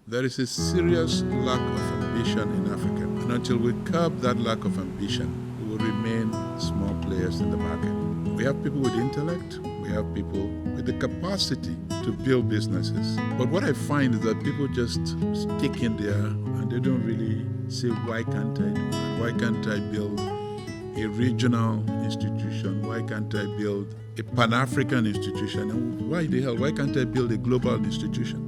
There is a serious lack of ambition in Africa. And until we curb that lack of ambition, we will remain small players in the market. We have people with intellect, we have people with the capacity to build businesses. But what I find is that people just stick in there and they don't really say, why can't I do that? Why can't I build a regional institution? Why can't I build a Pan-African institution? And why can't I build a global institution?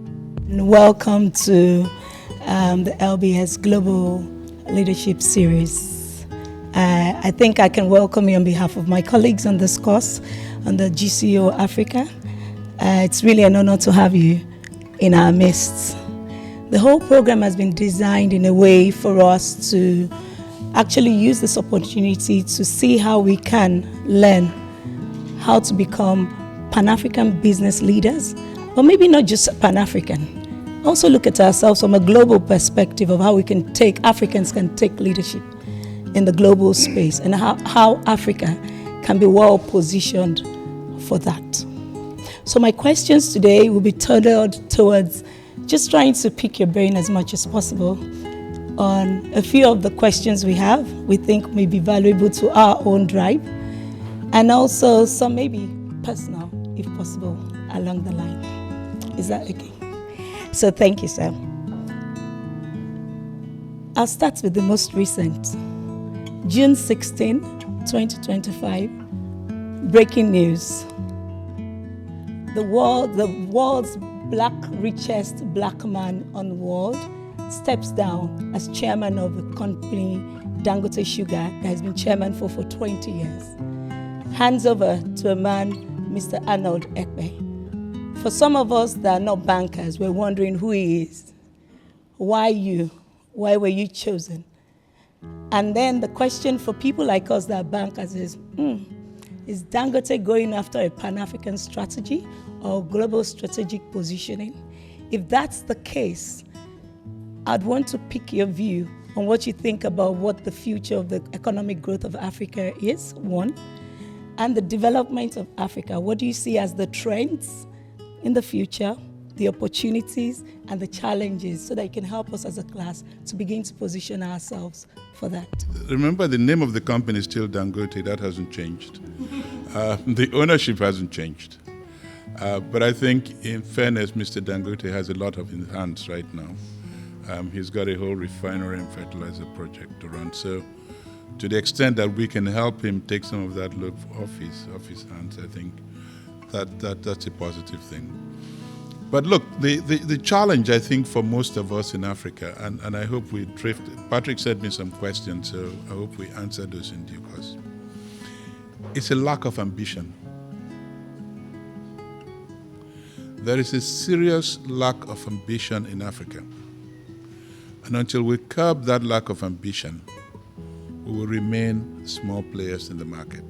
Welcome to the LBS Global Leadership Series. I think I can welcome you on behalf of my colleagues on this course on the GCEO Africa. It's really an honor to have you in our midst. The whole program has been designed in a way for us to actually use this opportunity to see how we can learn how to become Pan-African business leaders, but maybe not just Pan-African. Also look at ourselves from a global perspective of how Africans can take leadership in the global space and how Africa can be well positioned for that. So my questions today will be tailored towards just trying to pick your brain as much as possible on a few of the questions we think may be valuable to our own drive, and also some maybe personal, if possible, along the line. Is that okay? So thank you, sir. I'll start with the most recent. June 16, 2025, breaking news. The world's richest black man on the world steps down as chairman of the company Dangote Sugar that has been chairman for 20 years. Hands over to a man, Mr. Arnold Ekpe. For some of us that are not bankers, we're wondering who he is. Why you? Why were you chosen? And then the question for people like us that are bankers is Dangote going after a Pan-African strategy or global strategic positioning? If that's the case, I'd want to pick your view on what you think about what the future of the economic growth of Africa is, one, and the development of Africa. What do you see as the trends in the future, the opportunities and the challenges, so that you can help us as a class to begin to position ourselves for that? Remember, the name of the company is still Dangote. That hasn't changed. The ownership hasn't changed. But I think, in fairness, Mr. Dangote has a lot of in hands right now. He's got a whole refinery and fertilizer project to run. So to the extent that we can help him take some of that load off his hands, I think that's a positive thing. But look, the challenge, I think, for most of us in Africa, and I hope we drifted. Patrick sent me some questions, so I hope we answer those in due course. It's a lack of ambition. There is a serious lack of ambition in Africa. And until we curb that lack of ambition, we will remain small players in the market.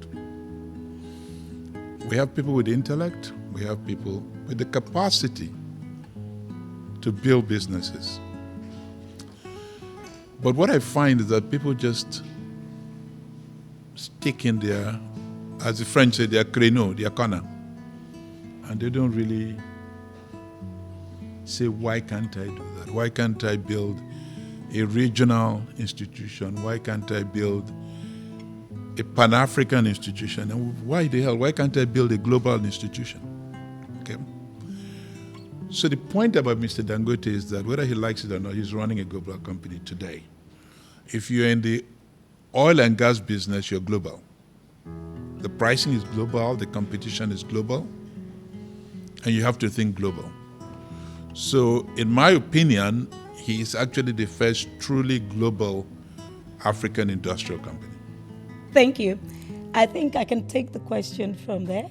We have people with intellect, we have people with the capacity to build businesses. But what I find is that people just stick in there, as the French say, their créneau, their corner, and they don't really say, why can't I do that? Why can't I build a regional institution? Why can't I build a Pan-African institution? And why can't I build a global institution? Okay. So the point about Mr. Dangote is that whether he likes it or not, he's running a global company today. If you're in the oil and gas business, you're global. The pricing is global, the competition is global, and you have to think global. So in my opinion, he is actually the first truly global African industrial company. Thank you. I think I can take the question from there.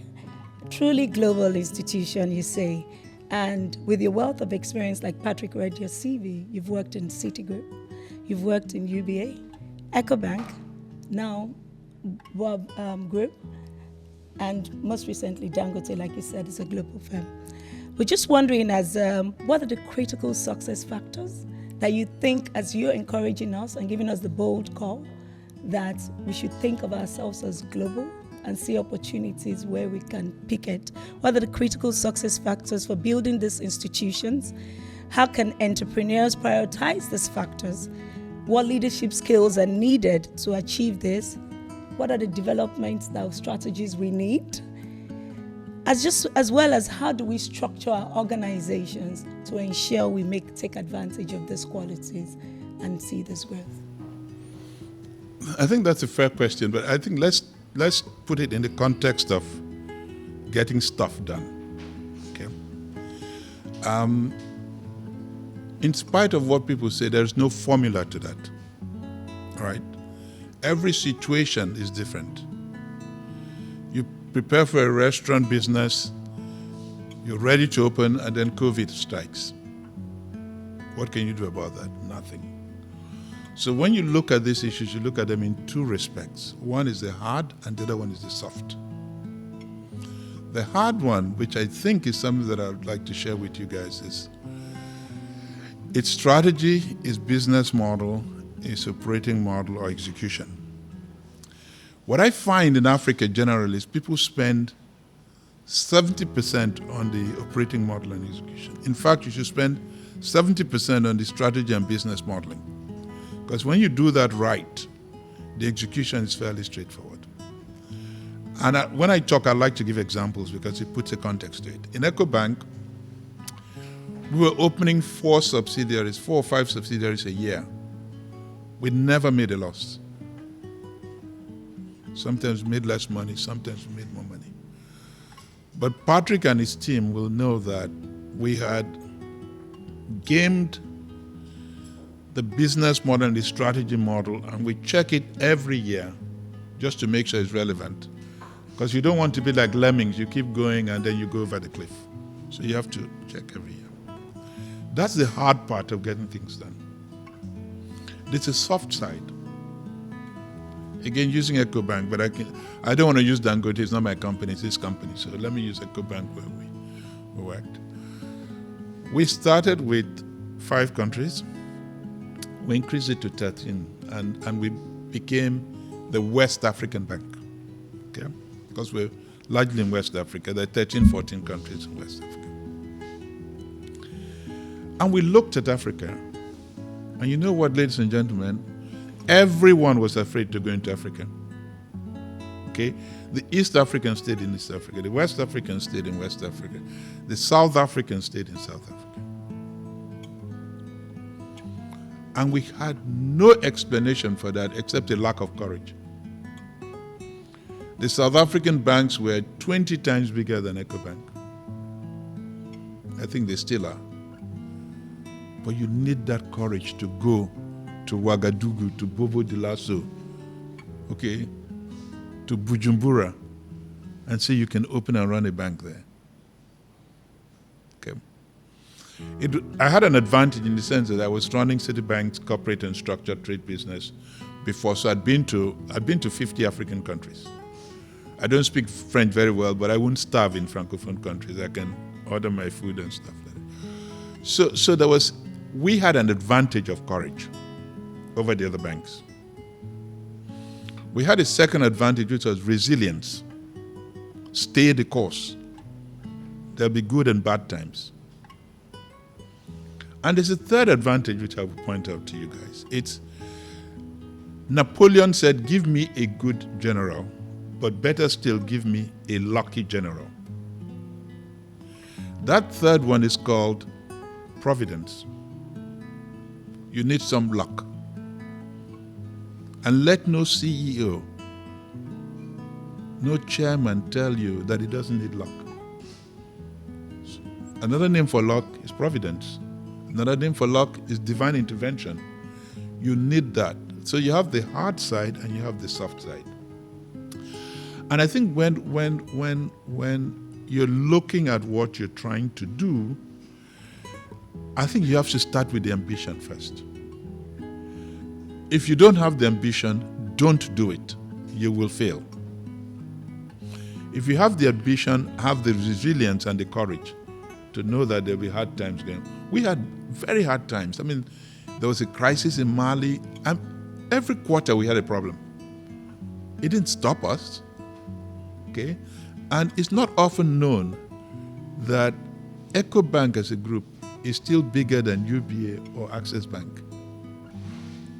Truly global institution, you say. And with your wealth of experience, like Patrick read your CV, you've worked in Citigroup, you've worked in UBA, EcoBank, now Group, and most recently Dangote, like you said, is a global firm. We're just wondering, what are the critical success factors that you think, as you're encouraging us and giving us the bold call, that we should think of ourselves as global and see opportunities where we can pick it. What are the critical success factors for building these institutions How can entrepreneurs prioritize these factors? What leadership skills are needed to achieve this? What are the development strategies we need? As well as how do we structure our organizations to ensure we take advantage of these qualities and see this growth? I think that's a fair question, but I think let's put it in the context of getting stuff done. Okay. In spite of what people say, there's no formula to that. All right. Every situation is different. You prepare for a restaurant business, you're ready to open, and then COVID strikes. What can you do about that? Nothing. So when you look at these issues, you look at them in two respects. One is the hard, and the other one is the soft. The hard one, which I think is something that I would like to share with you guys, is its strategy, its business model, its operating model, or execution. What I find in Africa generally is people spend 70% on the operating model and execution. In fact, you should spend 70% on the strategy and business modeling. Because when you do that right, the execution is fairly straightforward. And when I talk, I like to give examples because it puts a context to it. In EcoBank, we were opening 4 or 5 subsidiaries a year. We never made a loss. Sometimes we made less money, sometimes we made more money. But Patrick and his team will know that we had gamed the business model and the strategy model, and we check it every year just to make sure it's relevant. Because you don't want to be like lemmings, you keep going and then you go over the cliff. So you have to check every year. That's the hard part of getting things done. It's a soft side. Again, using EcoBank, but I don't want to use Dangote, it's not my company, it's his company. So let me use EcoBank where we worked. We started with 5 countries. We increased it to 13, and we became the West African Bank. Okay? Because we're largely in West Africa. There are 13, 14 countries in West Africa. And we looked at Africa, and you know what, ladies and gentlemen? Everyone was afraid to go into Africa. Okay? The East Africans stayed in East Africa. The West Africans stayed in West Africa. The South Africans stayed in South Africa. And we had no explanation for that except a lack of courage. The South African banks were 20 times bigger than EcoBank. I think they still are. But you need that courage to go to Ouagadougou, to Bobo Dioulasso, okay, to Bujumbura, and say you can open and run a bank there. Okay. I had an advantage in the sense that I was running Citibank's corporate and structured trade business before, so I'd been to 50 African countries. I don't speak French very well, but I wouldn't starve in Francophone countries. I can order my food and stuff like that. So we had an advantage of courage over the other banks. We had a second advantage, which was resilience. Stay the course. There'll be good and bad times. And there's a third advantage, which I will point out to you guys. It's Napoleon said, give me a good general, but better still, give me a lucky general. That third one is called providence. You need some luck. And let no CEO, no chairman tell you that he doesn't need luck. Another name for luck is providence. Another name for luck is divine intervention. You need that. So you have the hard side and you have the soft side. And I think when you're looking at what you're trying to do, I think you have to start with the ambition first. If you don't have the ambition, don't do it. You will fail. If you have the ambition, have the resilience and the courage to know that there will be hard times going. We had very hard times. I mean, there was a crisis in Mali, and every quarter we had a problem. It didn't stop us, okay? And it's not often known that EcoBank as a group is still bigger than UBA or Access Bank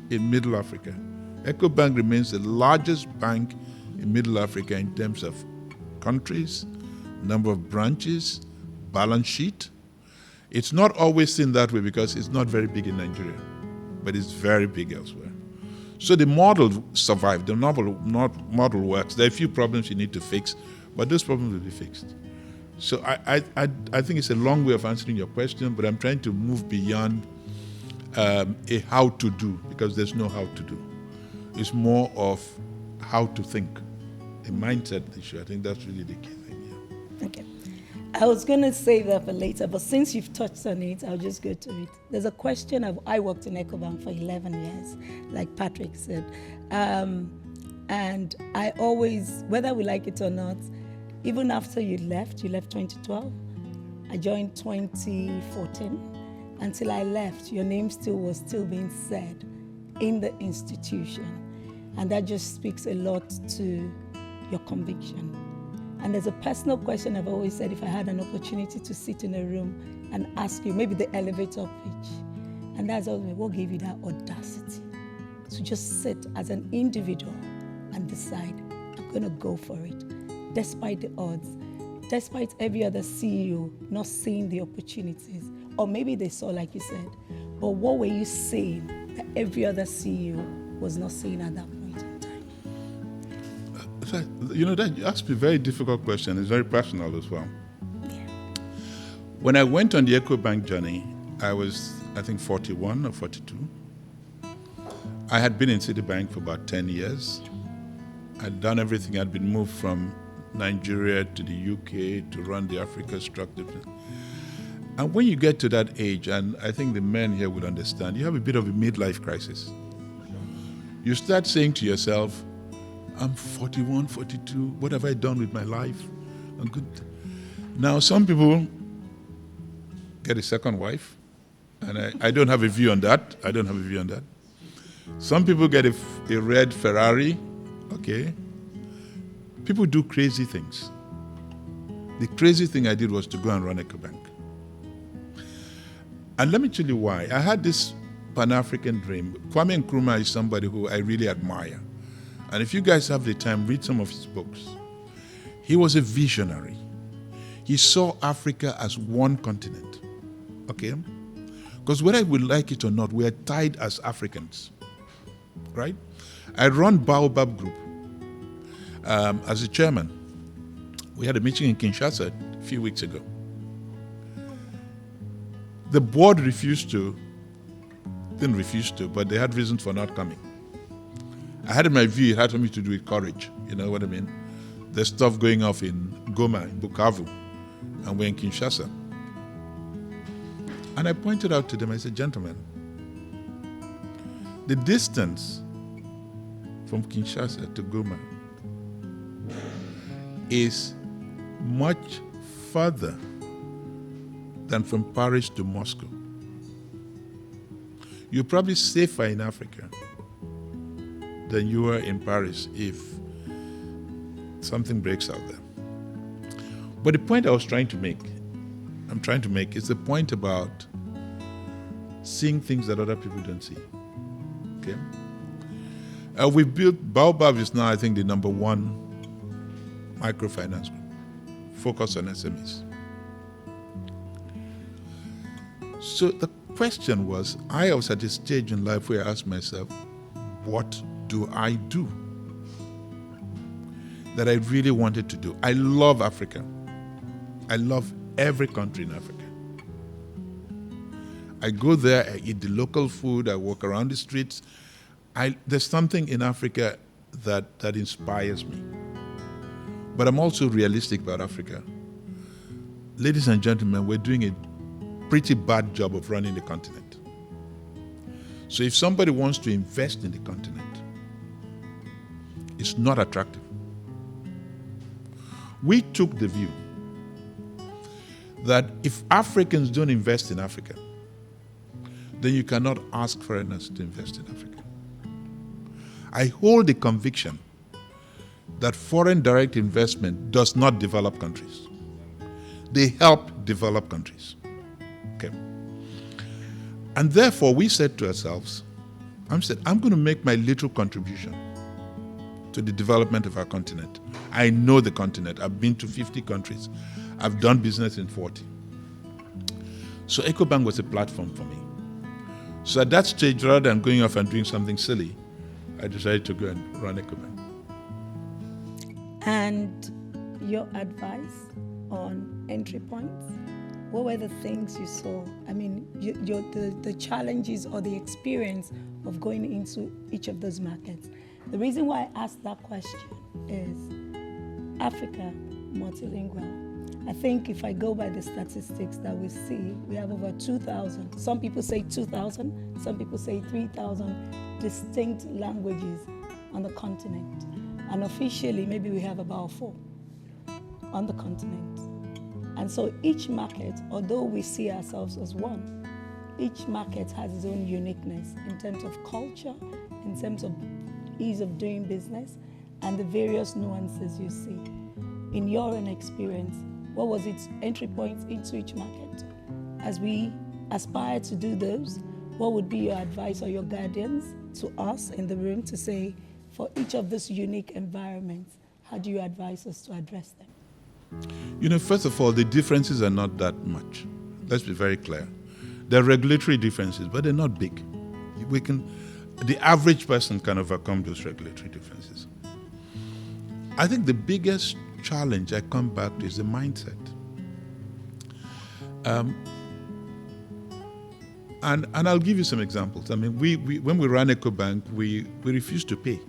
in Middle Africa. EcoBank remains the largest bank in Middle Africa in terms of countries, number of branches, balance sheet. It's not always seen that way because it's not very big in Nigeria, but it's very big elsewhere. So the model survived, the model works. There are a few problems you need to fix, but those problems will be fixed. So I think it's a long way of answering your question, but I'm trying to move beyond a how to do, because there's no how to do. It's more of how to think, a mindset issue. I think that's really the key thing. Yeah. Okay. I was going to save that for later, but since you've touched on it, I'll just go to it. There's a question of, I worked in EcoBank for 11 years, like Patrick said. And I always, whether we like it or not, even after you left 2012, I joined 2014. Until I left, your name was still being said in the institution. And that just speaks a lot to your conviction. And there's a personal question I've always said, if I had an opportunity to sit in a room and ask you, maybe the elevator pitch, and that's always, what gave you that audacity to just sit as an individual and decide, I'm going to go for it, despite the odds, despite every other CEO not seeing the opportunities, or maybe they saw, like you said, but what were you seeing that every other CEO was not seeing at that point? You know, that you asked me a very difficult question. It's very personal as well. Yeah. When I went on the EcoBank journey, I was, I think, 41 or 42. I had been in Citibank for about 10 years. I'd done everything. I'd been moved from Nigeria to the UK to run the Africa structure. And when you get to that age, and I think the men here would understand, you have a bit of a midlife crisis. You start saying to yourself, I'm 41, 42, what have I done with my life? I'm good. Now, some people get a second wife, and I don't have a view on that. Some people get a red Ferrari, okay. People do crazy things. The crazy thing I did was to go and run EcoBank. And let me tell you why. I had this Pan-African dream. Kwame Nkrumah is somebody who I really admire. And if you guys have the time, read some of his books. He was a visionary. He saw Africa as one continent, okay? Because whether we like it or not, we are tied as Africans, right? I run Baobab Group as a chairman. We had a meeting in Kinshasa a few weeks ago. The board didn't refuse to, but they had reasons for not coming. I had in my view, it had something to do with courage, you know what I mean? There's stuff going off in Goma, in Bukavu, and we're in Kinshasa. And I pointed out to them, I said, gentlemen, the distance from Kinshasa to Goma is much further than from Paris to Moscow. You're probably safer in Africa than you were in Paris if something breaks out there. But the point I'm trying to make is the point about seeing things that other people don't see. Okay? We've built, Baobab is now, I think, the number one microfinance group, focused on SMEs. So the question was, I was at a stage in life where I asked myself, what do I do that I really wanted to do? I love Africa. I love every country in Africa. I go there, I eat the local food, I walk around the streets. There's something in Africa that inspires me. But I'm also realistic about Africa. Ladies and gentlemen, we're doing a pretty bad job of running the continent. So if somebody wants to invest in the continent, it's not attractive. We took the view that if Africans don't invest in Africa, then you cannot ask foreigners to invest in Africa. I hold the conviction that foreign direct investment does not develop countries. They help develop countries. Okay. And therefore, we said to ourselves, I'm going to make my little contribution to the development of our continent. I know the continent. I've been to 50 countries. I've done business in 40. So EcoBank was a platform for me. So at that stage, rather than going off and doing something silly, I decided to go and run EcoBank. And your advice on entry points? What were the things you saw? I mean, the challenges or the experience of going into each of those markets. The reason why I asked that question is Africa, multilingual. I think if I go by the statistics that we see, we have over 2,000. Some people say 2,000, some people say 3,000 distinct languages on the continent. And officially, maybe we have about 4 on the continent. And so each market, although we see ourselves as one, each market has its own uniqueness in terms of culture, in terms of ease of doing business, and the various nuances you see. In your own experience, what was its entry points into each market? As we aspire to do those, what would be your advice or your guidance to us in the room to say, for each of these unique environments, how do you advise us to address them? First of all, the differences are not that much. Let's be very clear. There are regulatory differences, but they're not big. The average person can overcome those regulatory differences. I think the biggest challenge I come back to is the mindset. And I'll give you some examples. I mean, we when we ran EcoBank, we refused to pay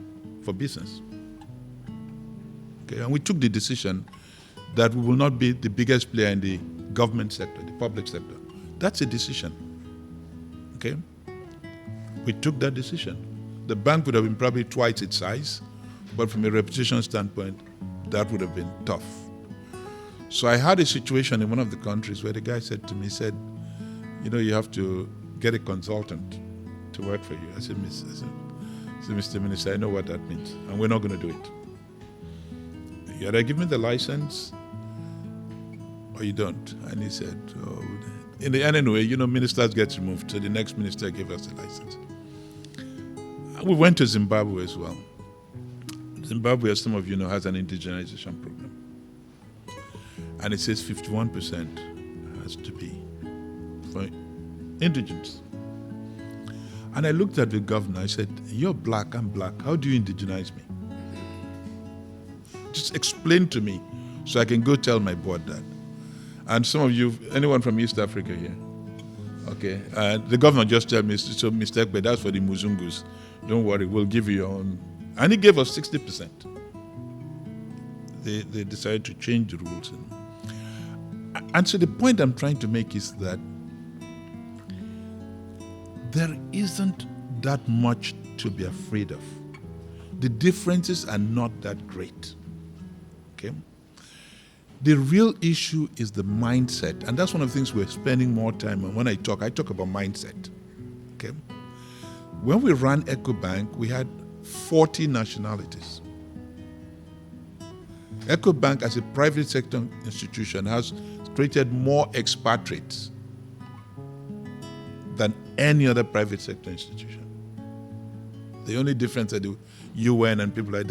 for business. Okay, and we took the decision that we will not be the biggest player in the government sector, the public sector. That's a decision. Okay? We took that decision. The bank would have been probably twice its size, but from a reputation standpoint, that would have been tough. So I had a situation in one of the countries where the guy said to me, you have to get a consultant to work for you. I said, Mr. Minister, I know what that means, and we're not going to do it. You either give me the license or you don't. And he said, in the end anyway, ministers get removed, so the next minister gave us the license. We went to Zimbabwe as well. Zimbabwe, as some of you know, has an indigenization program. And it says 51% has to be for indigenous. And I looked at the governor, I said, you're black, I'm black, how do you indigenize me? Just explain to me so I can go tell my board that. And some of you, anyone from East Africa here? Okay. The governor just told me, so Mr. Ekpe, that's for the Muzungus. Don't worry, we'll give you your own. And he gave us 60%. They decided to change the rules. And so the point I'm trying to make is that there isn't that much to be afraid of. The differences are not that great. Okay? The real issue is the mindset, and that's one of the things we're spending more time on. When I talk about mindset. Okay? When we ran EcoBank, we had 40 nationalities. EcoBank, as a private sector institution, has created more expatriates than any other private sector institution. The only difference is the UN and people like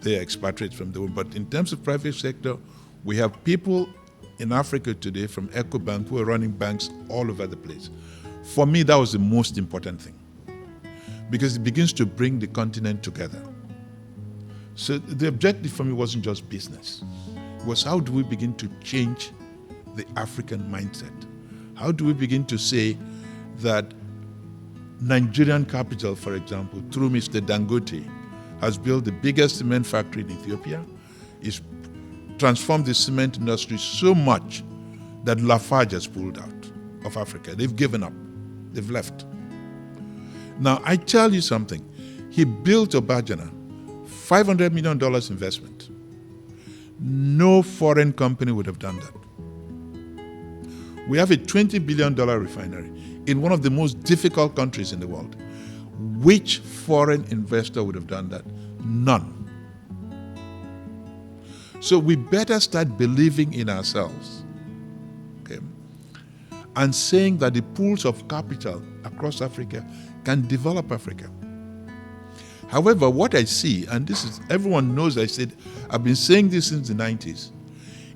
they are expatriates from the world. But in terms of private sector, we have people in Africa today from EcoBank who are running banks all over the place. For me, that was the most important thing, because it begins to bring the continent together. So the objective for me wasn't just business. It was, how do we begin to change the African mindset? How do we begin to say that Nigerian capital, for example, through Mr. Dangote, has built the biggest cement factory in Ethiopia, is transformed the cement industry so much that Lafarge has pulled out of Africa. They've given up. They've left. Now, I tell you something. He built Obajana, $500 million investment. No foreign company would have done that. We have a $20 billion refinery in one of the most difficult countries in the world. Which foreign investor would have done that? None. So we better start believing in ourselves. Okay? and saying that the pools of capital across Africa can develop Africa. However, what I see, and this is, everyone knows I've been saying this since the 90s,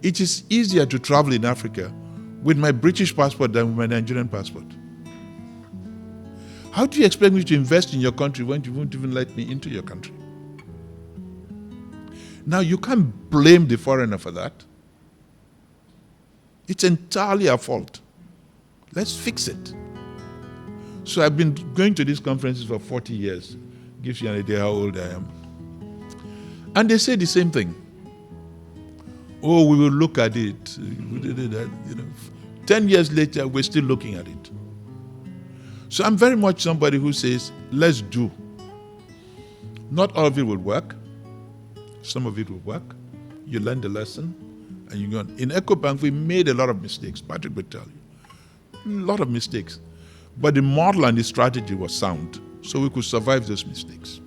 it is easier to travel in Africa with my British passport than with my Nigerian passport. How do you expect me to invest in your country when you won't even let me into your country? Now, you can't blame the foreigner for that. It's entirely our fault. Let's fix it. So I've been going to these conferences for 40 years. Gives you an idea how old I am. And they say the same thing. Oh, we will look at it. 10 years later, we're still looking at it. So I'm very much somebody who says, let's do. Not all of it will work. Some of it will work. You learn the lesson and you go on. In EcoBank, we made a lot of mistakes. Patrick would tell you. A lot of mistakes. But the model and the strategy was sound, so we could survive those mistakes.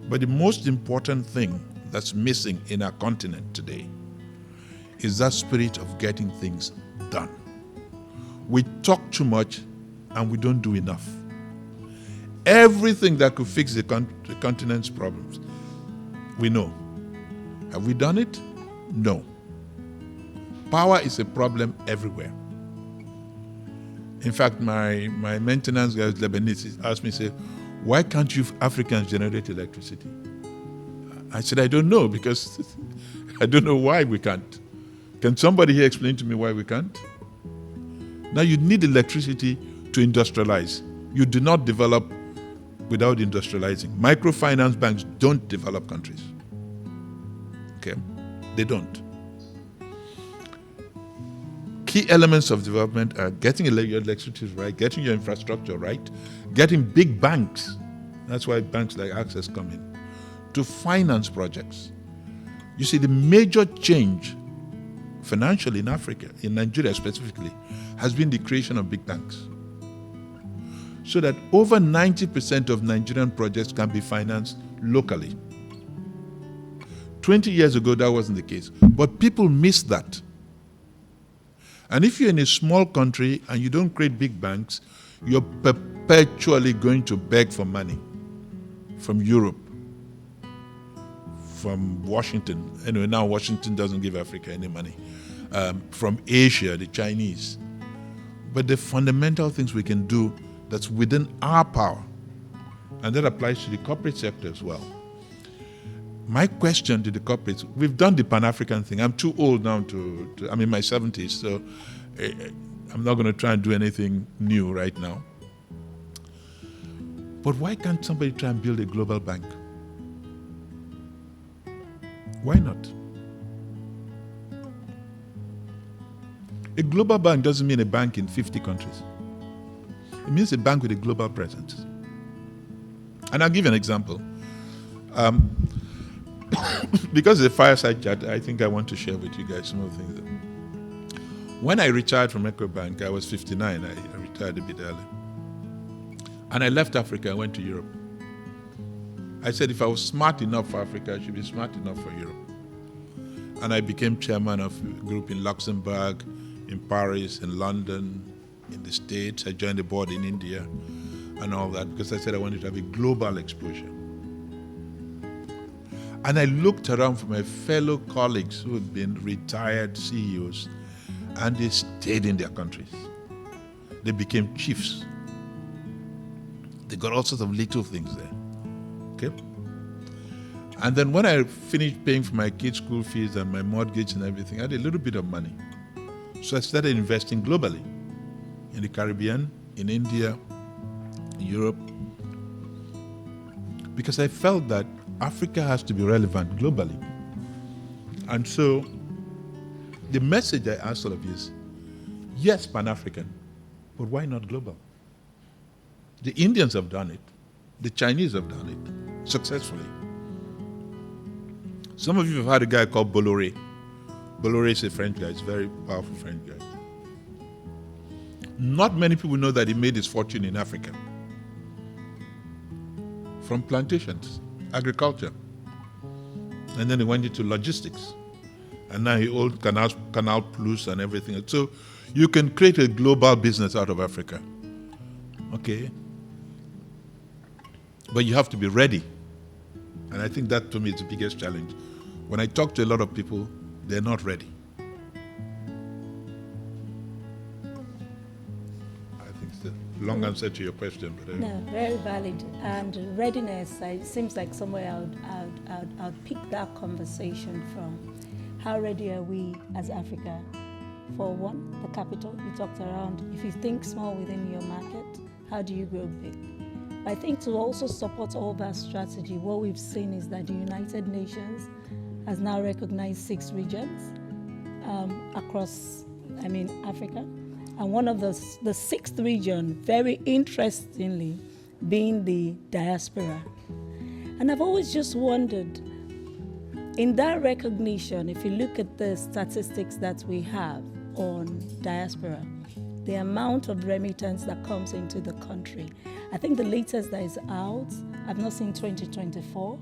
But the most important thing that's missing in our continent today is that spirit of getting things done. We talk too much and we don't do enough. Everything that could fix the continent's problems, we know. Have we done it? No. Power is a problem everywhere. In fact, my maintenance guy, Lebanese, asked me, say, why can't you Africans generate electricity? I said, I don't know, because I don't know why we can't. Can somebody here explain to me why we can't? Now, you need electricity to industrialize. You do not develop without industrializing. Microfinance banks don't develop countries. Okay? They don't. Key elements of development are getting your electricity right, getting your infrastructure right, getting big banks, that's why banks like Access come in, to finance projects. You see, the major change financially in Africa, in Nigeria specifically, has been the creation of big banks. So that over 90% of Nigerian projects can be financed locally. 20 years ago, that wasn't the case. But people miss that. And if you're in a small country and you don't create big banks, you're perpetually going to beg for money from Europe, from Washington. Anyway, now Washington doesn't give Africa any money. From Asia, the Chinese. But the fundamental things we can do that's within our power, and that applies to the corporate sector as well. My question to the corporates, we've done the Pan-African thing. I'm too old now I'm in my 70s, so I'm not going to try and do anything new right now. But why can't somebody try and build a global bank? Why not? A global bank doesn't mean a bank in 50 countries. It means a bank with a global presence. And I'll give you an example. Because it's a fireside chat, I think I want to share with you guys some of the things. When I retired from EcoBank, I was 59. I retired a bit early. And I left Africa and went to Europe. I said if I was smart enough for Africa, I should be smart enough for Europe. And I became chairman of a group in Luxembourg, in Paris, in London, in the States. I joined the board in India and all that because I said I wanted to have a global exposure. And I looked around for my fellow colleagues who had been retired CEOs, and they stayed in their countries. They became chiefs. They got all sorts of little things there. Okay? And then when I finished paying for my kids' school fees and my mortgage and everything, I had a little bit of money. So I started investing globally in the Caribbean, in India, in Europe, because I felt that Africa has to be relevant globally. And so the message I ask all of you is, yes, Pan-African, but why not global? The Indians have done it. The Chinese have done it successfully. Some of you have heard a guy called Bolloré. Bolloré is a French guy. He's a very powerful French guy. Not many people know that he made his fortune in Africa. From plantations, agriculture. And then he went into logistics. And now he owns Canal Plus and everything. So you can create a global business out of Africa. Okay? But you have to be ready. And I think that, to me, is the biggest challenge. When I talk to a lot of people, they're not ready. I think it's a long answer to your question. But no, very valid. And readiness, it seems like somewhere I'll pick that conversation from. How ready are we as Africa? For one, the capital. You talked around, if you think small within your market, how do you grow big? I think to also support all that strategy, what we've seen is that the United Nations has now recognized 6 regions across, Africa. And one of the 6th region, very interestingly, being the diaspora. And I've always just wondered, in that recognition, if you look at the statistics that we have on diaspora, the amount of remittance that comes into the country. I think the latest that is out, I've not seen 2024,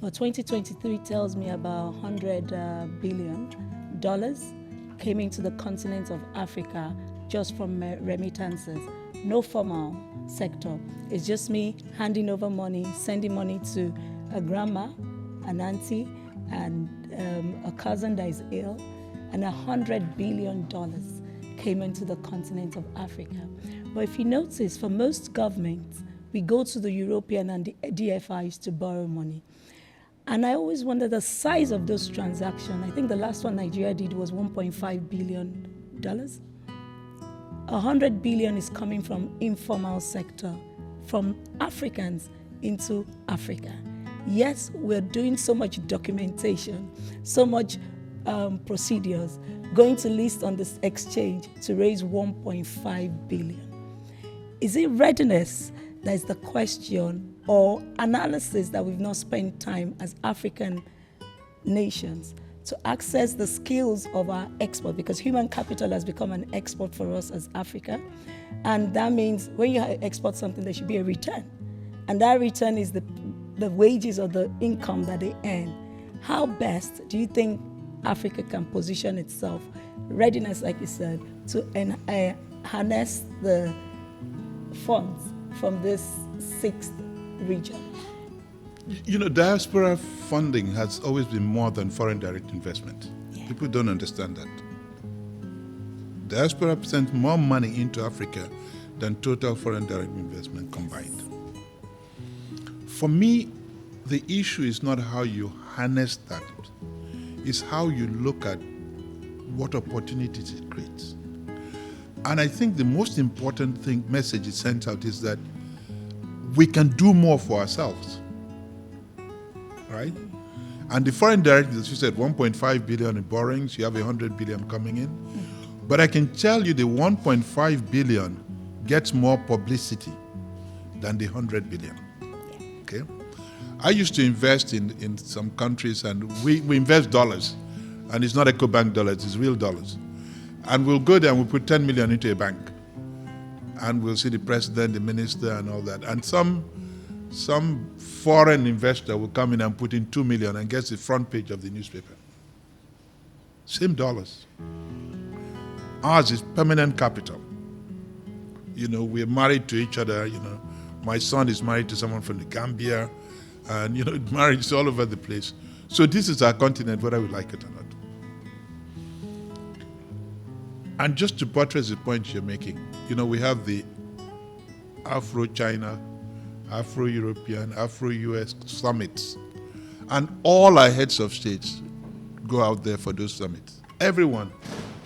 but 2023 tells me about $100 billion came into the continent of Africa just from remittances. No formal sector. It's just me handing over money, sending money to a grandma, an auntie, and a cousin that is ill, and $100 billion came into the continent of Africa. But if you notice, for most governments, we go to the European and the DFIs to borrow money. And I always wonder the size of those transactions. I think the last one Nigeria did was $1.5 billion. $100 billion is coming from informal sector, from Africans into Africa. Yes, we're doing so much documentation, so much procedures, going to list on this exchange to raise 1.5 billion. Is it readiness that is the question, or analysis that we've not spent time as African nations to access the skills of our export? Because human capital has become an export for us as Africa. And that means when you export something, there should be a return. And that return is the wages or the income that they earn. How best do you think Africa can position itself, readiness, like you said, to harness the funds from this 6th region? You know, diaspora funding has always been more than foreign direct investment. Yeah. People don't understand that. Diaspora sends more money into Africa than total foreign direct investment combined. For me, the issue is not how you harness that, it's how you look at what opportunities it creates. And I think the most important message it sends out is that we can do more for ourselves, right? And the foreign direct, as you said, 1.5 billion in borrowings, you have 100 billion coming in. But I can tell you the 1.5 billion gets more publicity than the 100 billion, okay? I used to invest in some countries, and we invest dollars, and it's not EcoBank dollars, it's real dollars. And we'll go there and we'll put 10 million into a bank, and we'll see the president, the minister, and all that. And some foreign investor will come in and put in 2 million and gets the front page of the newspaper. Same dollars. Ours is permanent capital. You know, we're married to each other. You know, my son is married to someone from the Gambia, and, you know, marriage all over the place. So this is our continent, whether we like it or not. And just to buttress the point you're making, you know, we have the Afro-China, Afro-European, Afro-US summits. And all our heads of states go out there for those summits. Everyone.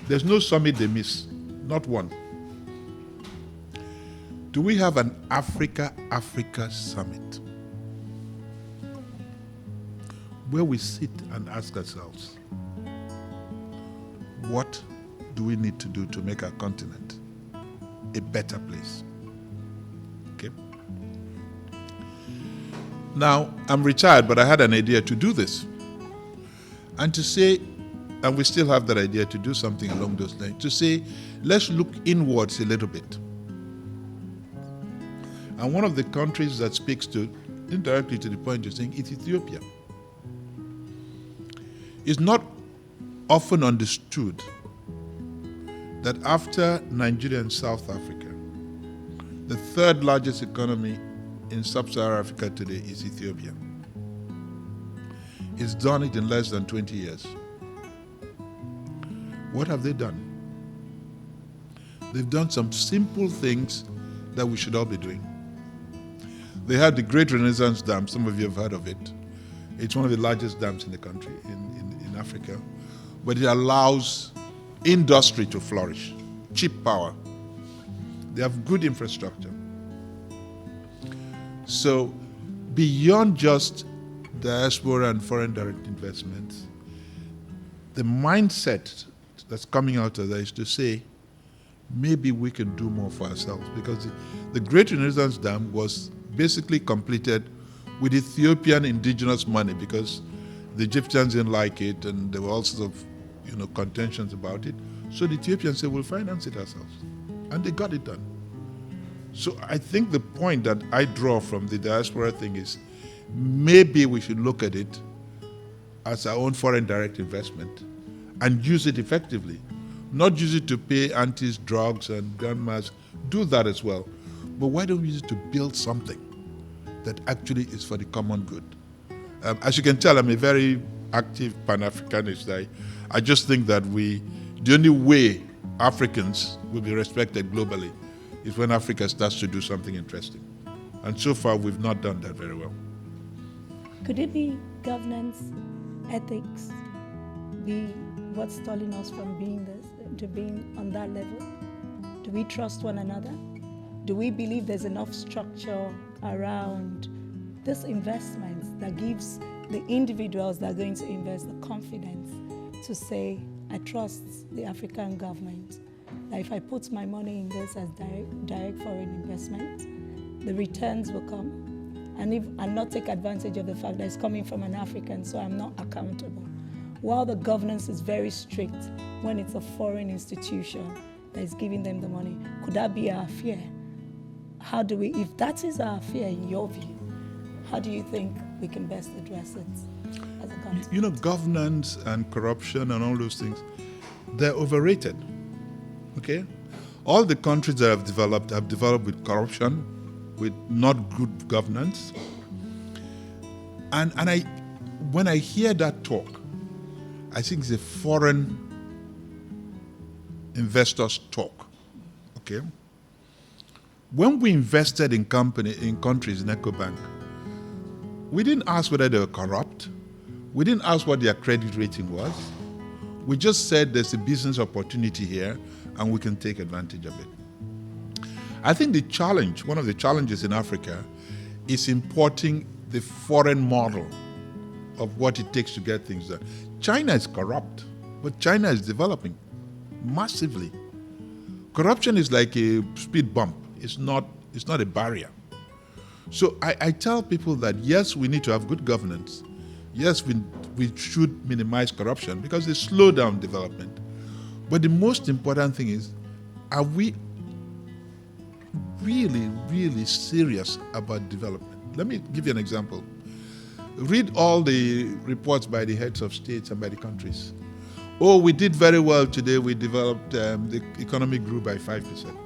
There's no summit they miss. Not one. Do we have an Africa summit? Where we sit and ask ourselves, what do we need to do to make our continent a better place? Okay. Now, I'm retired, but I had an idea to do this. And to say, and we still have that idea to do something along those lines, to say, let's look inwards a little bit. And one of the countries that speaks to, indirectly to the point you're saying, is Ethiopia. It's not often understood that after Nigeria and South Africa, the third largest economy in sub-Saharan Africa today is Ethiopia. It's done it in less than 20 years. What have they done? They've done some simple things that we should all be doing. They had the Great Renaissance Dam. Some of you have heard of it. It's one of the largest dams in the country, in Africa. But it allows industry to flourish, cheap power. They have good infrastructure. So beyond just diaspora and foreign direct investments, the mindset that's coming out of that is to say, maybe we can do more for ourselves, because the Great Renaissance Dam was basically completed with Ethiopian indigenous money, because the Egyptians didn't like it and there were all sorts of contentions about it. So the Ethiopians said, we'll finance it ourselves. And they got it done. So I think the point that I draw from the diaspora thing is maybe we should look at it as our own foreign direct investment and use it effectively. Not use it to pay aunties, drugs, and grandmas. Do that as well. But why don't we use it to build something that actually is for the common good? As you can tell, I'm a very active Pan-Africanist. I just think that the only way Africans will be respected globally is when Africa starts to do something interesting. And so far, we've not done that very well. Could it be governance, ethics, be what's stalling us from being on that level? Do we trust one another? Do we believe there's enough structure around this investment that gives the individuals that are going to invest the confidence to say, I trust the African government, that if I put my money in this as direct foreign investment, the returns will come, and not take advantage of the fact that it's coming from an African, so I'm not accountable. While the governance is very strict when it's a foreign institution that is giving them the money, could that be our fear? If that is our fear in your view, how do you think we can best address it as a country? Governance and corruption and all those things, they're overrated, okay? All the countries that have developed with corruption, with not good governance. And when I hear that talk, I think it's a foreign investors talk, okay? When we invested in countries in EcoBank, we didn't ask whether they were corrupt. We didn't ask what their credit rating was. We just said there's a business opportunity here and we can take advantage of it. I think one of the challenges in Africa is importing the foreign model of what it takes to get things done. China is corrupt, but China is developing massively. Corruption is like a speed bump. It's not a barrier. So I tell people that yes, we need to have good governance. Yes, we should minimize corruption because they slow down development. But the most important thing is, are we really, really serious about development? Let me give you an example. Read all the reports by the heads of states and by the countries. Oh, we did very well today. We developed, the economy grew by 5%.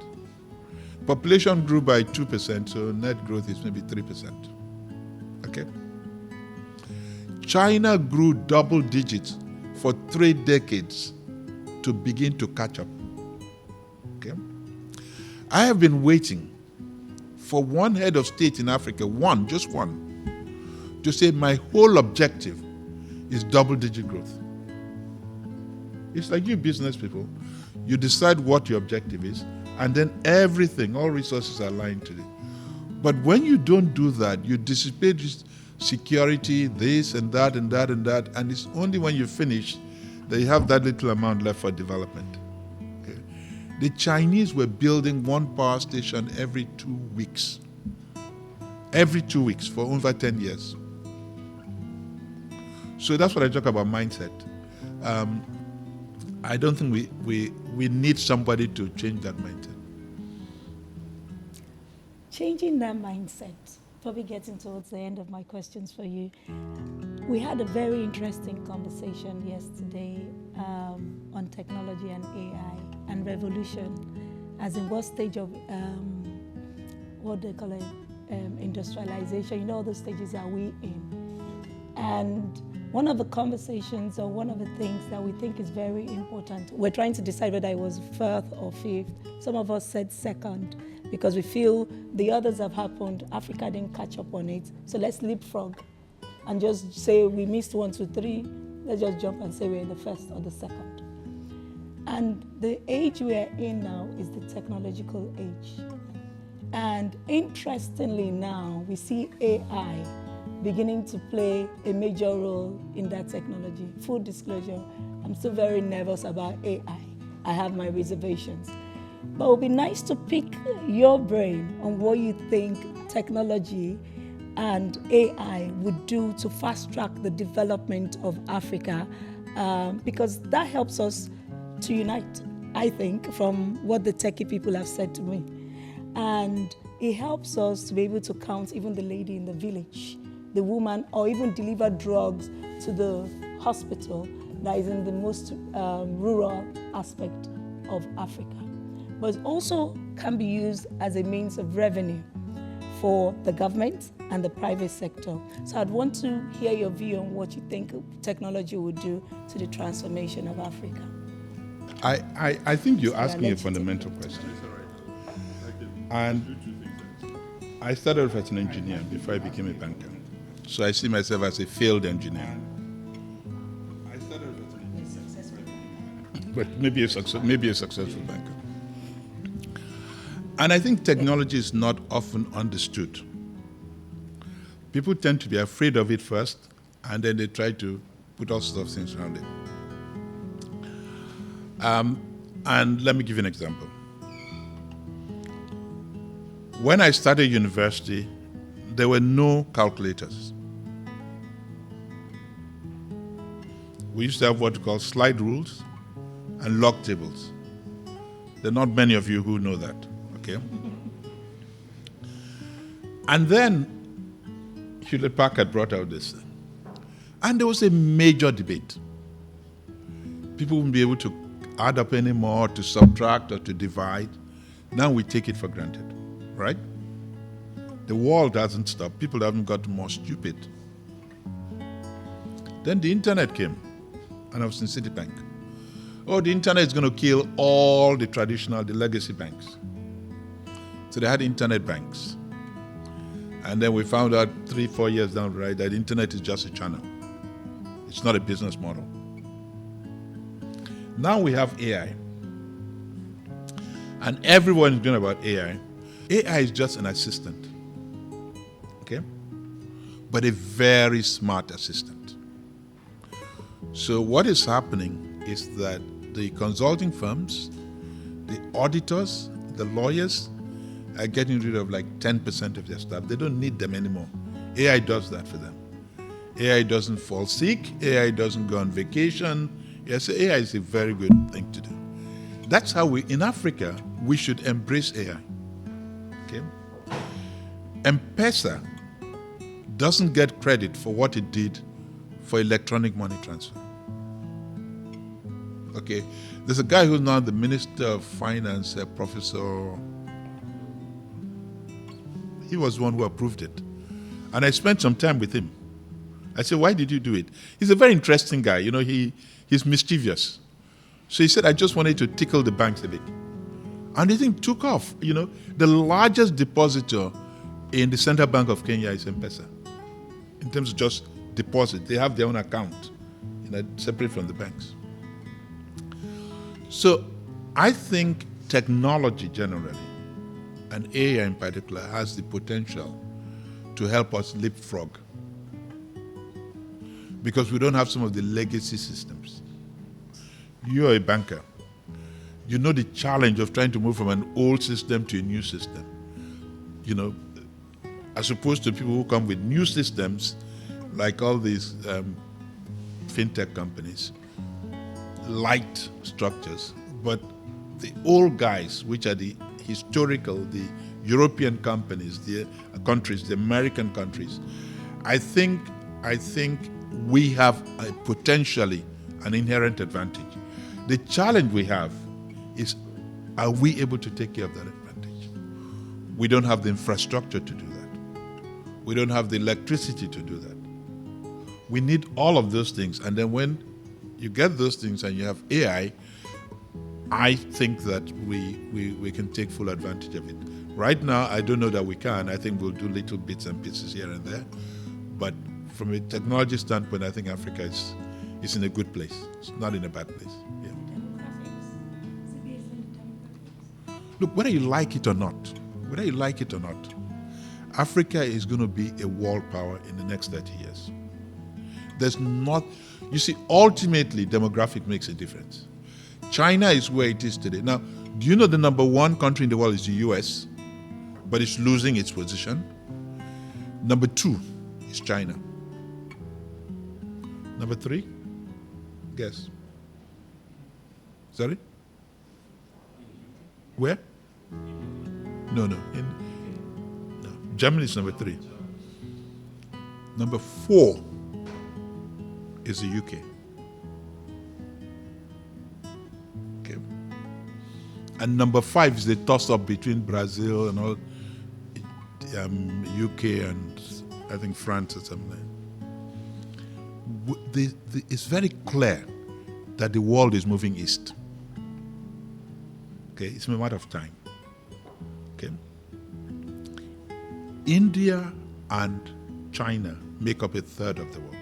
Population grew by 2%, so net growth is maybe 3%. Okay? China grew double digits for 3 decades to begin to catch up. Okay? I have been waiting for one head of state in Africa, just one, to say my whole objective is double-digit growth. It's like you business people, you decide what your objective is, and then everything, all resources are aligned to it. But when you don't do that, you dissipate security, this and that and that and that, and it's only when you finish that you have that little amount left for development. Okay? The Chinese were building one power station every 2 weeks. Every 2 weeks for over 10 years. So that's what I talk about mindset. I don't think we need somebody to change that mindset. Changing that mindset probably getting towards the end of my questions for you. We had a very interesting conversation yesterday on technology and AI and revolution, as in what stage of what they call it, industrialization. You know, all those stages are we in? And one of the conversations, or one of the things that we think is very important, we're trying to decide whether it was fourth or fifth. Some of us said second, because we feel the others have happened, Africa didn't catch up on it, so let's leapfrog and just say we missed 1, 2, 3, let's just jump and say we're in the first or the second. And the age we are in now is the technological age. And interestingly now, we see AI beginning to play a major role in that technology. Full disclosure, I'm still very nervous about AI. I have my reservations. But it would be nice to pick your brain on what you think technology and AI would do to fast track the development of Africa, because that helps us to unite, I think, from what the techie people have said to me. And it helps us to be able to count even the lady in the village, the woman, or even deliver drugs to the hospital that is in the most rural aspect of Africa. But it also can be used as a means of revenue for the government and the private sector. So I'd want to hear your view on what you think technology would do to the transformation of Africa. I think you're asking a fundamental question. And I started off as an engineer before I became a banker. So I see myself as a failed engineer. I started off as an engineer, but maybe a successful banker. And I think technology is not often understood. People tend to be afraid of it first, and then they try to put all sorts of things around it. And let me give you an example. When I started university, there were no calculators. We used to have what we call slide rules and log tables. There are not many of you who know that, okay? And then Hewlett Packard brought out this thing. And there was a major debate. People wouldn't be able to add up anymore, to subtract or to divide. Now we take it for granted, right? The world hasn't stopped. People haven't gotten more stupid. Then the internet came, and I was in Citibank. Oh, the internet is going to kill all the legacy banks. So they had internet banks. And then we found out 3-4 years down the road that the internet is just a channel. It's not a business model. Now we have AI. And everyone is going about AI. AI is just an assistant. Okay? But a very smart assistant. So what is happening is that the consulting firms, the auditors, the lawyers are getting rid of like 10% of their staff. They don't need them anymore. AI does that for them. AI doesn't fall sick. AI doesn't go on vacation. Yes, AI is a very good thing to do. That's how in Africa, we should embrace AI. Okay? M-Pesa doesn't get credit for what it did for electronic money transfer. Okay? There's a guy who's now the Minister of Finance, Professor. He was the one who approved it. And I spent some time with him. I said, why did you do it? He's a very interesting guy. You know, he's mischievous. So he said, I just wanted to tickle the banks a bit. And the thing took off. You know, the largest depositor in the Central Bank of Kenya is M-Pesa. In terms of just deposit, they have their own account, separate from the banks. So I think technology generally, and AI in particular, has the potential to help us leapfrog, because we don't have some of the legacy systems. You're a banker. You know the challenge of trying to move from an old system to a new system. You know, as opposed to people who come with new systems, like all these fintech companies, light structures, but the old guys, which are the historical, the European companies, the countries, the American countries. I think we have potentially an inherent advantage. The challenge we have is, are we able to take care of that advantage? We don't have the infrastructure to do that. We don't have the electricity to do that. We need all of those things. And then when you get those things and you have AI, I think that we can take full advantage of it. Right now, I don't know that we can. I think we'll do little bits and pieces here and there. But from a technology standpoint, I think Africa is in a good place. It's not in a bad place. Yeah. Look, whether you like it or not, Africa is going to be a world power in the next 30 years. You see, ultimately, demographic makes a difference. China is where it is today. Now, do you know the number one country in the world is the US, but it's losing its position? Number two is China. Number three? Guess. Sorry? Where? No. Germany is number three. Number four is the UK. Okay. And number five is the toss-up between Brazil and all, UK and I think France or something. It's very clear that the world is moving east. Okay, it's a matter of time. Okay. India and China make up a third of the world.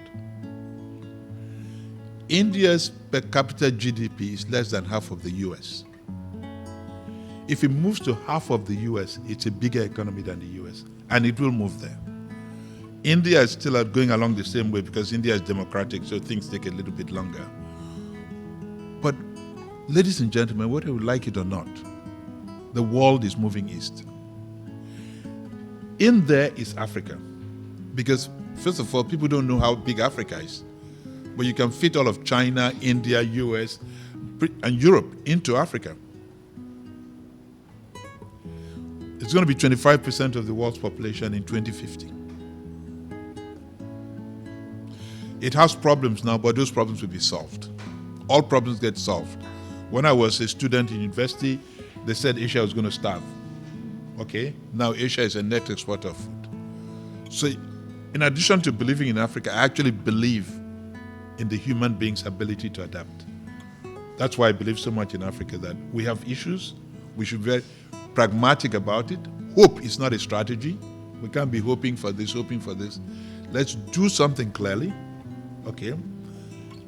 India's per capita GDP is less than half of the US. If it moves to half of the US, it's a bigger economy than the US, and it will move there. India is still going along the same way because India is democratic, so things take a little bit longer. But, ladies and gentlemen, whether you like it or not, the world is moving east. In there is Africa. Because, first of all, people don't know how big Africa is. But you can fit all of China, India, US, and Europe into Africa. It's going to be 25% of the world's population in 2050. It has problems now, but those problems will be solved. All problems get solved. When I was a student in university, they said Asia was going to starve. Okay? Now Asia is a net exporter of food. So in addition to believing in Africa, I actually believe in the human being's ability to adapt. That's why I believe so much in Africa, that we have issues. We should be very pragmatic about it. Hope is not a strategy. We can't be hoping for this. Let's do something clearly. Okay?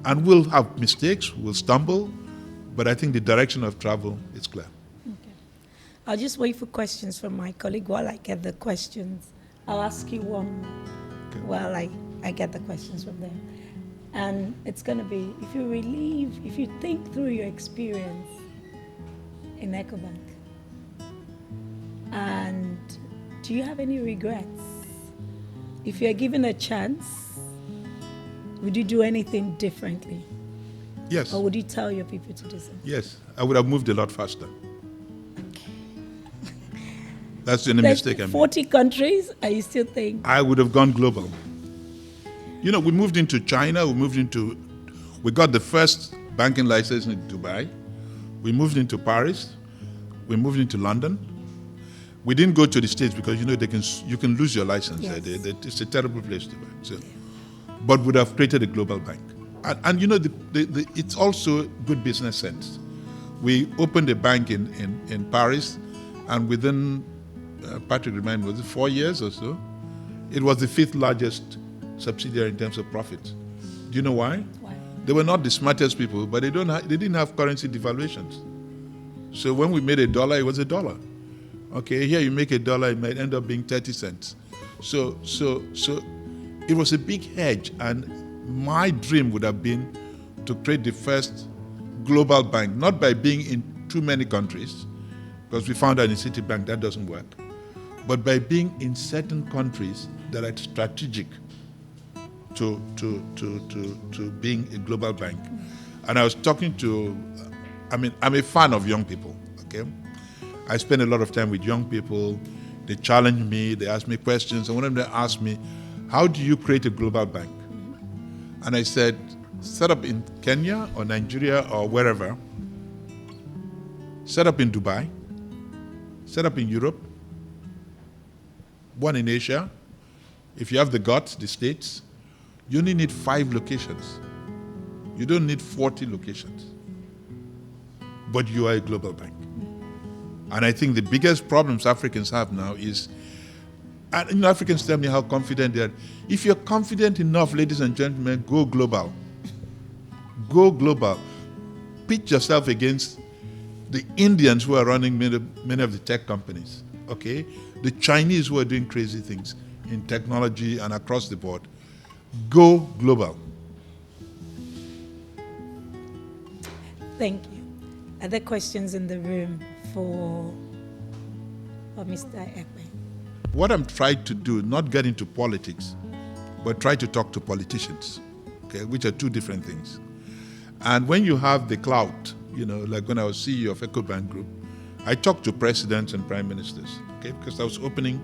And we'll have mistakes, we'll stumble, but I think the direction of travel is clear. Okay. I'll just wait for questions from my colleague while I get the questions. I'll ask you one while I get the questions from them. And it's going to be, if you think through your experience in EcoBank, and do you have any regrets? If you're given a chance, would you do anything differently? Yes. Or would you tell your people to do something? Yes. I would have moved a lot faster. Okay. That's the only mistake I made. 40 countries, and you still think? I would have gone global. You know, we moved into China, we got the first banking license in Dubai. We moved into Paris. We moved into London. We didn't go to the States because, you know, you can lose your license. Yes. It's a terrible place to bank. So, but would have created a global bank. And you know, it's also good business sense. We opened a bank in Paris, and within, Patrick remind me, was it 4 years or so? It was the 5th largest subsidiary in terms of profit. Do you know why? Why? They were not the smartest people, but they didn't have currency devaluations. So when we made $1, it was $1. Okay, here you make $1, it might end up being 30 cents. So it was a big hedge, and my dream would have been to create the first global bank, not by being in too many countries, because we found out in Citibank that doesn't work, but by being in certain countries that are strategic to being a global bank. And I was talking to, I'm a fan of young people, okay? I spend a lot of time with young people They challenge me, they ask me questions, and one of them asked me, how do you create a global bank? And I said, set up in Kenya or Nigeria or wherever, set up in Dubai, set up in Europe, one in Asia. If you have the guts, the States, you only need 5 locations. You don't need 40 locations. But you are a global bank. And I think the biggest problems Africans have now is, and Africans tell me how confident they are. If you're confident enough, ladies and gentlemen, go global. Go global. Pitch yourself against the Indians who are running many of the tech companies, okay? The Chinese who are doing crazy things in technology and across the board. Go global. Thank you. Other questions in the room for Mr. Ekpe? What I'm trying to do, not get into politics, but try to talk to politicians, okay, which are 2 different things. And when you have the clout, like when I was CEO of EcoBank Group, I talked to presidents and prime ministers, okay, because I was opening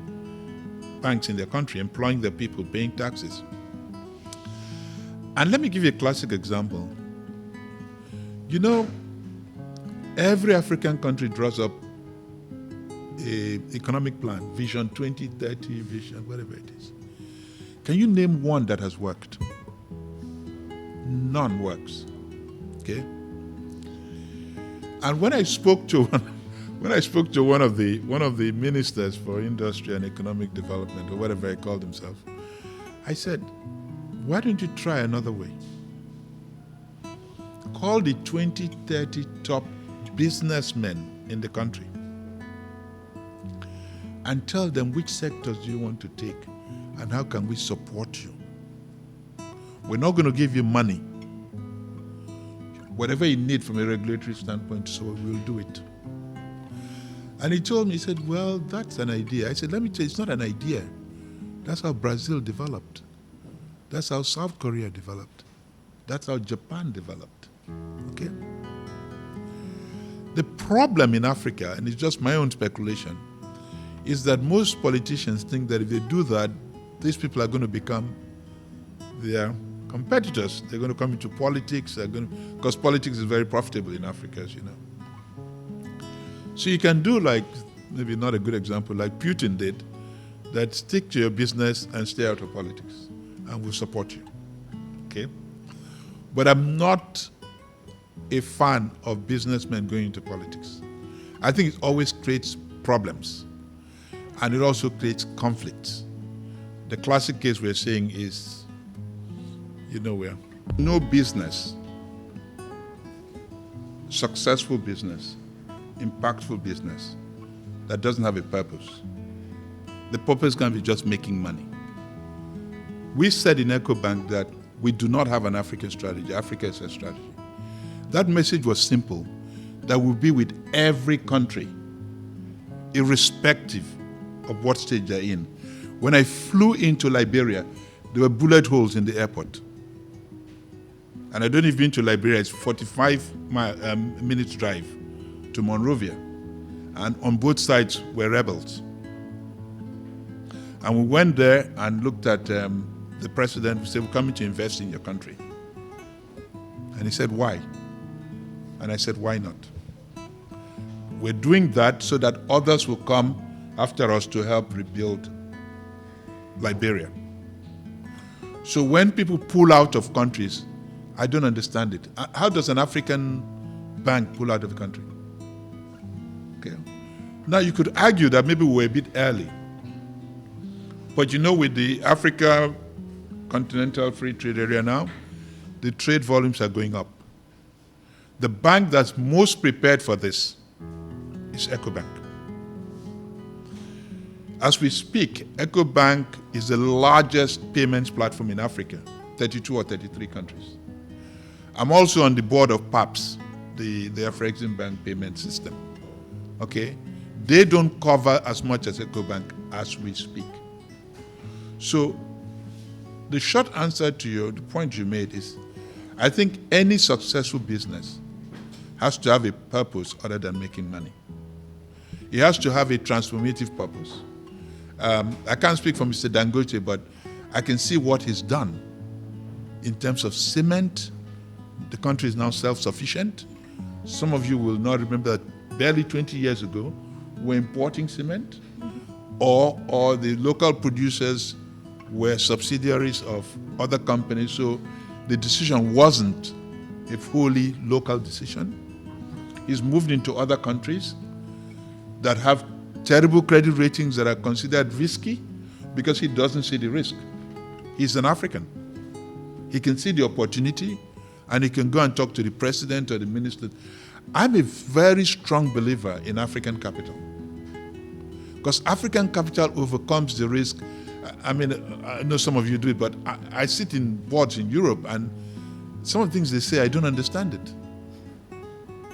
banks in their country, employing their people, paying taxes. And let me give you a classic example. Every African country draws up an economic plan, Vision 2030, Vision, whatever it is. Can you name one that has worked? None works. Okay? And when I spoke to one of the ministers for industry and economic development, or whatever he called himself, I said, why don't you try another way? Call the 20-30 top businessmen in the country and tell them which sectors do you want to take and how can we support you. We're not going to give you money. Whatever you need from a regulatory standpoint, so we'll do it. And he told me, he said, well, that's an idea. I said, let me tell you, it's not an idea. That's how Brazil developed. That's how South Korea developed. That's how Japan developed. Okay? The problem in Africa, and it's just my own speculation, is that most politicians think that if they do that, these people are going to become their competitors. They're going to come into politics, because politics is very profitable in Africa, as you know. So you can do like, maybe not a good example, like Putin did, that stick to your business and stay out of politics, and we'll support you. Okay? But I'm not a fan of businessmen going into politics. I think it always creates problems, and it also creates conflicts. The classic case we're saying is, where no business, successful business, impactful business that doesn't have a purpose. The purpose can be just making money. We said in EcoBank that we do not have an African strategy. Africa is a strategy. That message was simple, that we'll be with every country, irrespective of what stage they're in. When I flew into Liberia, there were bullet holes in the airport. And I don't even been to Liberia, it's 45 minutes drive to Monrovia. And on both sides were rebels. And we went there and looked at the president. We said, we're coming to invest in your country. And he said, why? And I said, why not? We're doing that so that others will come after us to help rebuild Liberia. So when people pull out of countries, I don't understand it. How does an African bank pull out of a country? Okay. Now you could argue that maybe we were a bit early. But with the Africa Continental Free Trade Area now, the trade volumes are going up. The bank that's most prepared for this is EcoBank. As we speak, EcoBank is the largest payments platform in Africa, 32 or 33 countries. I'm also on the board of PAPS, the Afro-Exim Bank payment system. Okay? They don't cover as much as EcoBank as we speak. So the short answer to the point you made is, I think any successful business has to have a purpose other than making money. It has to have a transformative purpose. I can't speak for Mr. Dangote, but I can see what he's done in terms of cement. The country is now self-sufficient. Some of you will not remember that barely 20 years ago, we're importing cement, or the local producers were subsidiaries of other companies, so the decision wasn't a fully local decision. He's moved into other countries that have terrible credit ratings that are considered risky because he doesn't see the risk. He's an African. He can see the opportunity and he can go and talk to the president or the minister. I'm a very strong believer in African capital because African capital overcomes the risk. I mean, I know some of you do it, but I sit in boards in Europe and some of the things they say, I don't understand it.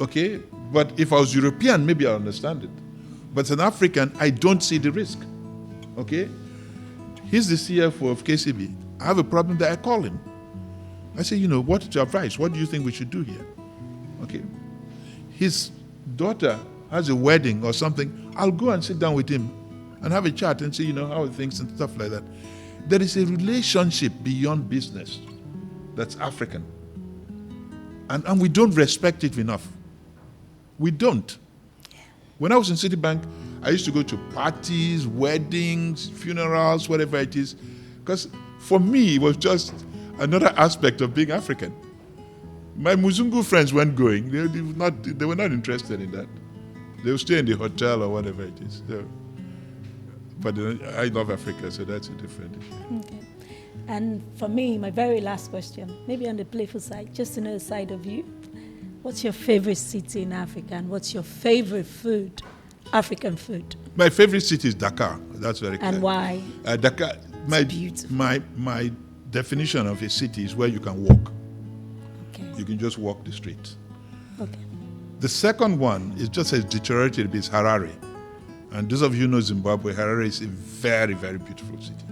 Okay? But if I was European, maybe I'll understand it. But as an African, I don't see the risk. Okay? He's the CFO of KCB. I have a problem there, I call him. I say, what's your advice? What do you think we should do here? Okay? His daughter has a wedding or something. I'll go and sit down with him and have a chat and say, how are things and stuff like that. There is a relationship beyond business that's African. And we don't respect it enough. We don't. When I was in Citibank, I used to go to parties, weddings, funerals, whatever it is, because for me, it was just another aspect of being African. My Muzungu friends weren't going. They were not interested in that. They would stay in the hotel or whatever it is. So, but I love Africa, so that's a different issue. Okay. And for me, my very last question, maybe on the playful side, just to know the side of you. What's your favorite city in Africa, and what's your favorite food, African food? My favorite city is Dakar. That's very clear. And why? Dakar. Beautiful. My definition of a city is where you can walk. Okay. You can just walk the street. Okay. The second one is just as deteriorated, is Harare. And those of you who know Zimbabwe, Harare is a very, very beautiful city.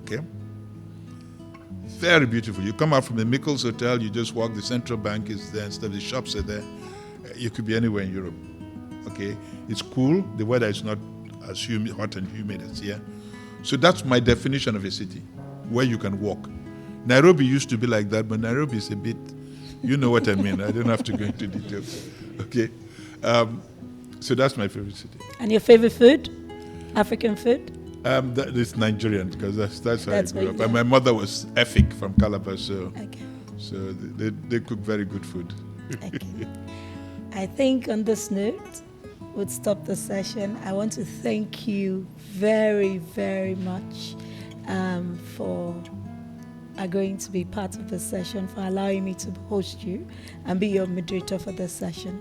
Okay? Very beautiful. You come out from the Mikkels Hotel, you just walk, the central bank is there and stuff, the shops are there. You could be anywhere in Europe. Okay? It's cool. The weather is not as hot and humid as here. So that's my definition of a city, where you can walk. Nairobi used to be like that, but Nairobi is a bit, you know what I mean. I don't have to go into details. Okay? So that's my favorite city. And your favorite food? African food? It's Nigerian, because that's where I grew up. And my mother was Efik from Calabar, so they cook very good food. Okay. I think on this note, we'll stop the session. I want to thank you very, very much for agreeing to be part of the session, for allowing me to host you and be your moderator for the session.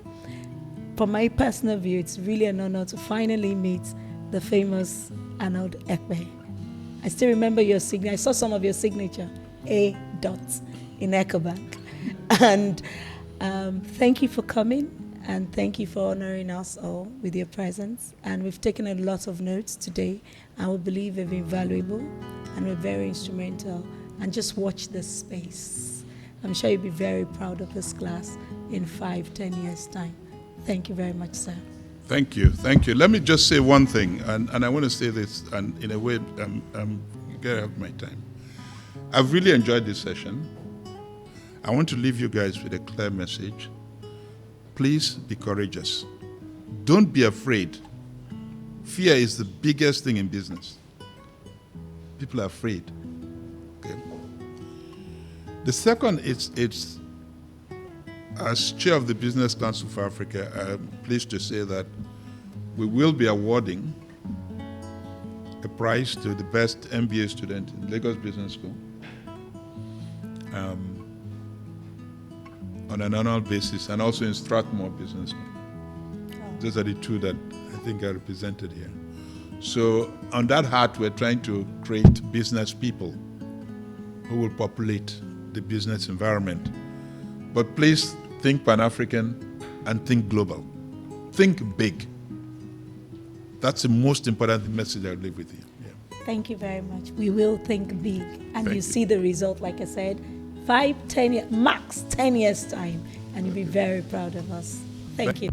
From my personal view, it's really an honor to finally meet the famous Arnold Ekpe. I still remember your signature. I saw some of your signature, A. in EcoBank. And thank you for coming, and thank you for honoring us all with your presence. And we've taken a lot of notes today, and we believe they've been valuable and we're very instrumental. And just watch this space. I'm sure you'll be very proud of this class in 5-10 years' time. Thank you very much, sir. Thank you. Thank you. Let me just say one thing, and I want to say this, and in a way, I'm getting out of my time. I've really enjoyed this session. I want to leave you guys with a clear message. Please be courageous. Don't be afraid. Fear is the biggest thing in business. People are afraid. Okay. The second, it's as chair of the Business Council for Africa, I'm pleased to say that we will be awarding a prize to the best MBA student in Lagos Business School on an annual basis, and also in Strathmore Business School. Those are the two that I think are represented here. So on that hat, we're trying to create business people who will populate the business environment. But please think Pan-African and think global. Think big. That's the most important message I'll leave with you. Yeah. Thank you very much. We will think big. And Thank you. See the result, like I said, 5-10 years, max 10 years time. And you'll be very proud of us. Thank you.